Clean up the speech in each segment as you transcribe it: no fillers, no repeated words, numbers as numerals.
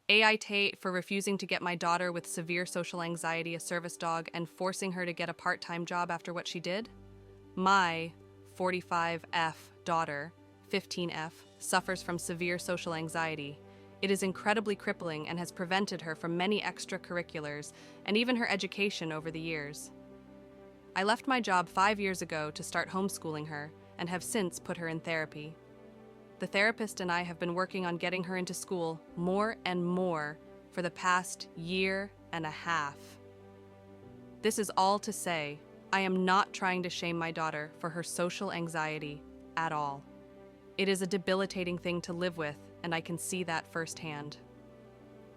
AITAH for refusing to get my daughter with severe social anxiety a service dog and forcing her to get a part-time job after what she did. My 45F daughter, 15F, suffers from severe social anxiety. It is incredibly crippling and has prevented her from many extracurriculars and even her education over the years. I left my job 5 years ago to start homeschooling her and have since put her in therapy. The therapist and I have been working on getting her into school more and more for the past year and a half. This is all to say, I am not trying to shame my daughter for her social anxiety at all. It is a debilitating thing to live with, and I can see that firsthand.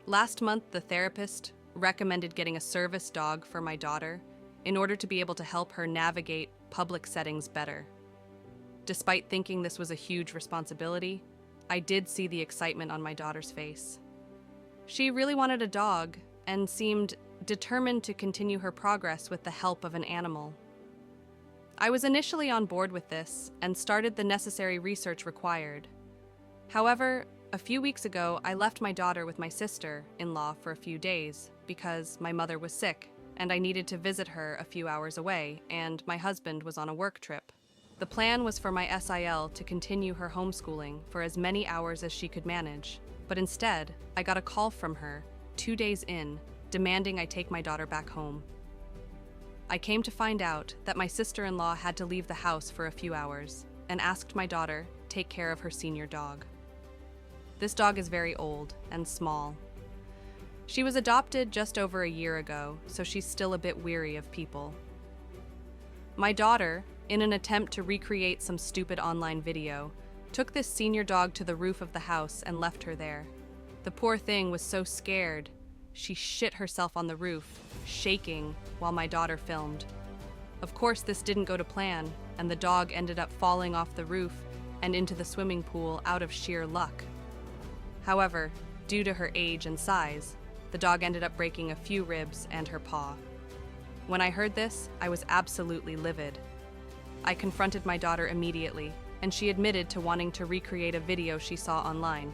Last month, the therapist recommended getting a service dog for my daughter in order to be able to help her navigate public settings better. Despite thinking this was a huge responsibility, I did see the excitement on my daughter's face. She really wanted a dog and seemed determined to continue her progress with the help of an animal. I was initially on board with this and started the necessary research required. However, a few weeks ago, I left my daughter with my sister-in-law for a few days because my mother was sick and I needed to visit her a few hours away, and my husband was on a work trip. The plan was for my SIL to continue her homeschooling for as many hours as she could manage, but instead, I got a call from her 2 days in, demanding I take my daughter back home. I came to find out that my sister-in-law had to leave the house for a few hours and asked my daughter take care of her senior dog. This dog is very old and small. She was adopted just over a year ago, so she's still a bit weary of people. My daughter, in an attempt to recreate some stupid online video, took this senior dog to the roof of the house and left her there. The poor thing was so scared, she shit herself on the roof, shaking while my daughter filmed. Of course, this didn't go to plan, and the dog ended up falling off the roof and into the swimming pool out of sheer luck. However, due to her age and size, the dog ended up breaking a few ribs and her paw. When I heard this, I was absolutely livid. I confronted my daughter immediately, and she admitted to wanting to recreate a video she saw online.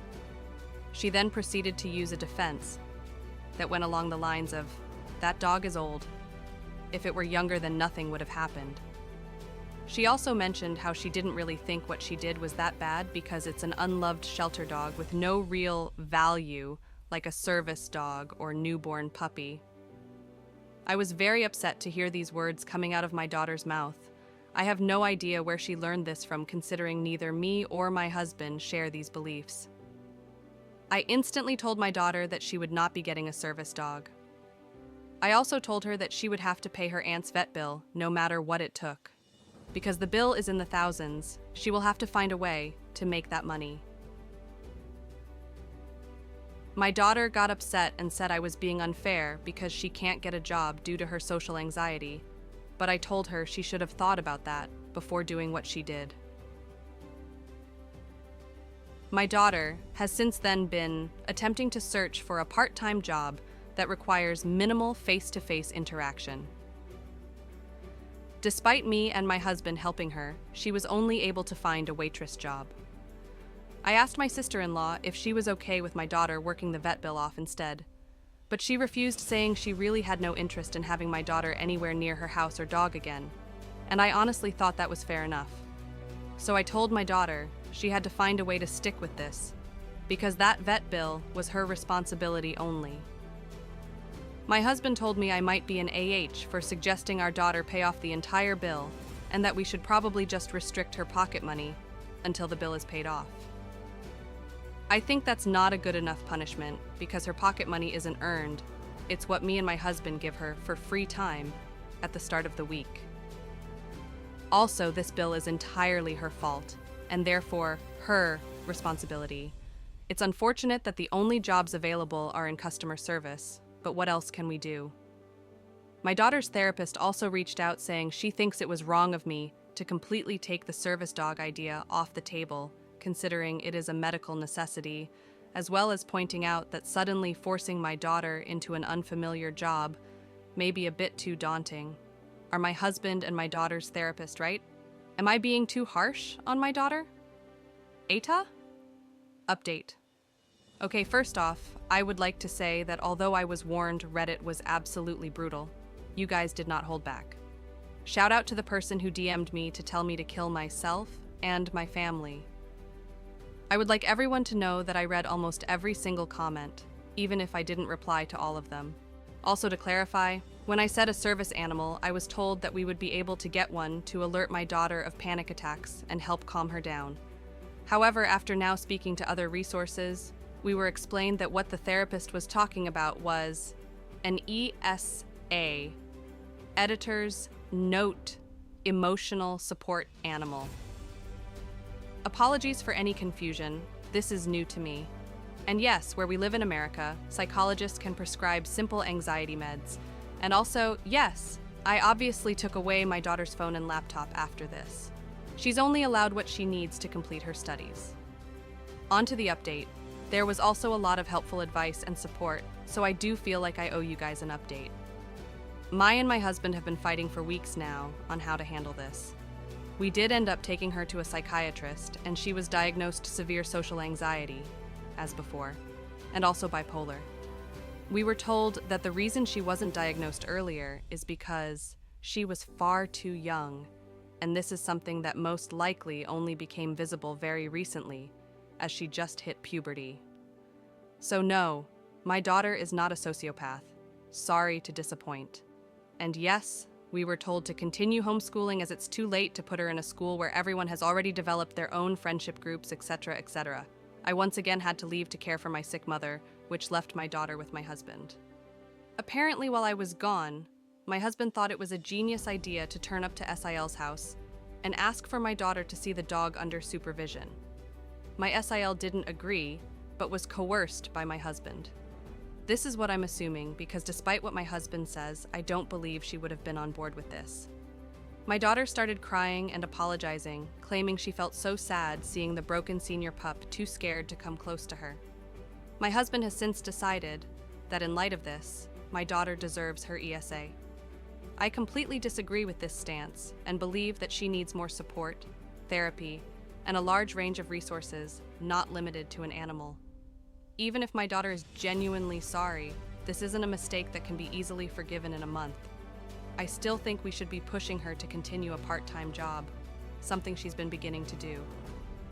She then proceeded to use a defense that went along the lines of, "That dog is old. If it were younger, then nothing would have happened." She also mentioned how she didn't really think what she did was that bad because it's an unloved shelter dog with no real value like a service dog or newborn puppy. I was very upset to hear these words coming out of my daughter's mouth. I have no idea where she learned this from, considering neither me or my husband share these beliefs. I instantly told my daughter that she would not be getting a service dog. I also told her that she would have to pay her aunt's vet bill, no matter what it took. Because the bill is in the thousands, she will have to find a way to make that money. My daughter got upset and said I was being unfair because she can't get a job due to her social anxiety, but I told her she should have thought about that before doing what she did. My daughter has since then been attempting to search for a part-time job that requires minimal face-to-face interaction. Despite me and my husband helping her, she was only able to find a waitress job. I asked my sister-in-law if she was okay with my daughter working the vet bill off instead, but she refused, saying she really had no interest in having my daughter anywhere near her house or dog again, and I honestly thought that was fair enough. So I told my daughter she had to find a way to stick with this, because that vet bill was her responsibility only. My husband told me I might be an AH for suggesting our daughter pay off the entire bill, and that we should probably just restrict her pocket money until the bill is paid off. I think that's not a good enough punishment because her pocket money isn't earned. It's what me and my husband give her for free time at the start of the week. Also, this bill is entirely her fault, and therefore her responsibility. It's unfortunate that the only jobs available are in customer service, but what else can we do? My daughter's therapist also reached out saying she thinks it was wrong of me to completely take the service dog idea off the table, considering it is a medical necessity, as well as pointing out that suddenly forcing my daughter into an unfamiliar job may be a bit too daunting. Are my husband and my daughter's therapist right? Am I being too harsh on my daughter? AITAH? Update. Okay, first off, I would like to say that although I was warned Reddit was absolutely brutal, you guys did not hold back. Shout out to the person who DM'd me to tell me to kill myself and my family. I would like everyone to know that I read almost every single comment, even if I didn't reply to all of them. Also, to clarify, when I said a service animal, I was told that we would be able to get one to alert my daughter of panic attacks and help calm her down. However, after now speaking to other resources, we were explained that what the therapist was talking about was an ESA, editor's note, emotional support animal. Apologies for any confusion, this is new to me. And yes, where we live in America, psychologists can prescribe simple anxiety meds. And also, yes, I obviously took away my daughter's phone and laptop after this. She's only allowed what she needs to complete her studies. On to the update. There was also a lot of helpful advice and support, so I do feel like I owe you guys an update. And my husband have been fighting for weeks now on how to handle this. We did end up taking her to a psychiatrist, and she was diagnosed severe social anxiety, as before, and also bipolar. We were told that the reason she wasn't diagnosed earlier is because she was far too young, and this is something that most likely only became visible very recently, as she just hit puberty. So no, my daughter is not a sociopath. Sorry to disappoint. And yes, we were told to continue homeschooling as it's too late to put her in a school where everyone has already developed their own friendship groups, etc., etc. I once again had to leave to care for my sick mother, which left my daughter with my husband. Apparently, while I was gone, my husband thought it was a genius idea to turn up to SIL's house and ask for my daughter to see the dog under supervision. My SIL didn't agree, but was coerced by my husband. This is what I'm assuming because despite what my husband says, I don't believe she would have been on board with this. My daughter started crying and apologizing, claiming she felt so sad seeing the broken senior pup too scared to come close to her. My husband has since decided that in light of this, my daughter deserves her ESA. I completely disagree with this stance and believe that she needs more support, therapy, and a large range of resources, not limited to an animal. Even if my daughter is genuinely sorry, this isn't a mistake that can be easily forgiven in a month. I still think we should be pushing her to continue a part-time job, something she's been beginning to do.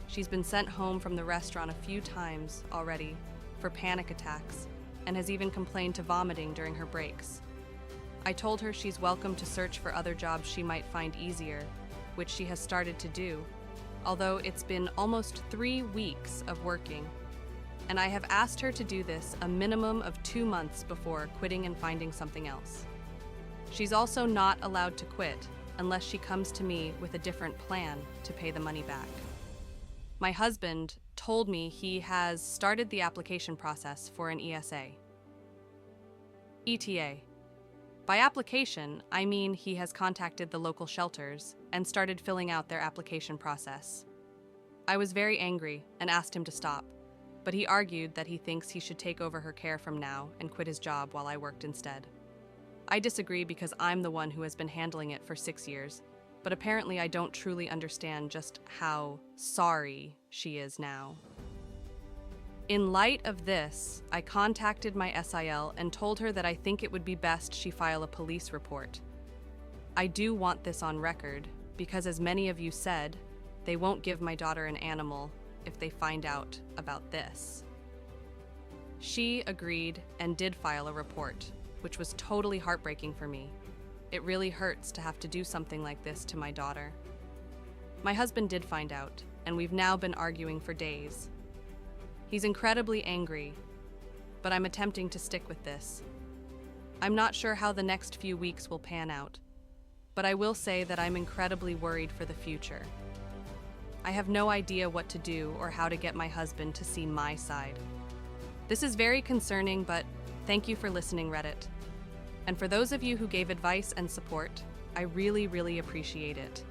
She's been sent home from the restaurant a few times already for panic attacks and has even complained to vomiting during her breaks. I told her she's welcome to search for other jobs she might find easier, which she has started to do, although it's been almost 3 weeks of working. And I have asked her to do this a minimum of 2 months before quitting and finding something else. She's also not allowed to quit unless she comes to me with a different plan to pay the money back. My husband told me he has started the application process for an ESA. ETA. By application, I mean he has contacted the local shelters and started filling out their application process. I was very angry and asked him to stop, but he argued that he thinks he should take over her care from now and quit his job while I worked instead. I disagree because I'm the one who has been handling it for 6 years, but apparently I don't truly understand just how sorry she is now. In light of this, I contacted my SIL and told her that I think it would be best she file a police report. I do want this on record because, as many of you said, they won't give my daughter an animal if they find out about this. She agreed and did file a report, which was totally heartbreaking for me. It really hurts to have to do something like this to my daughter. My husband did find out, and we've now been arguing for days. He's incredibly angry, but I'm attempting to stick with this. I'm not sure how the next few weeks will pan out, but I will say that I'm incredibly worried for the future. I have no idea what to do or how to get my husband to see my side. This is very concerning, but thank you for listening, Reddit. And for those of you who gave advice and support, I really, really appreciate it.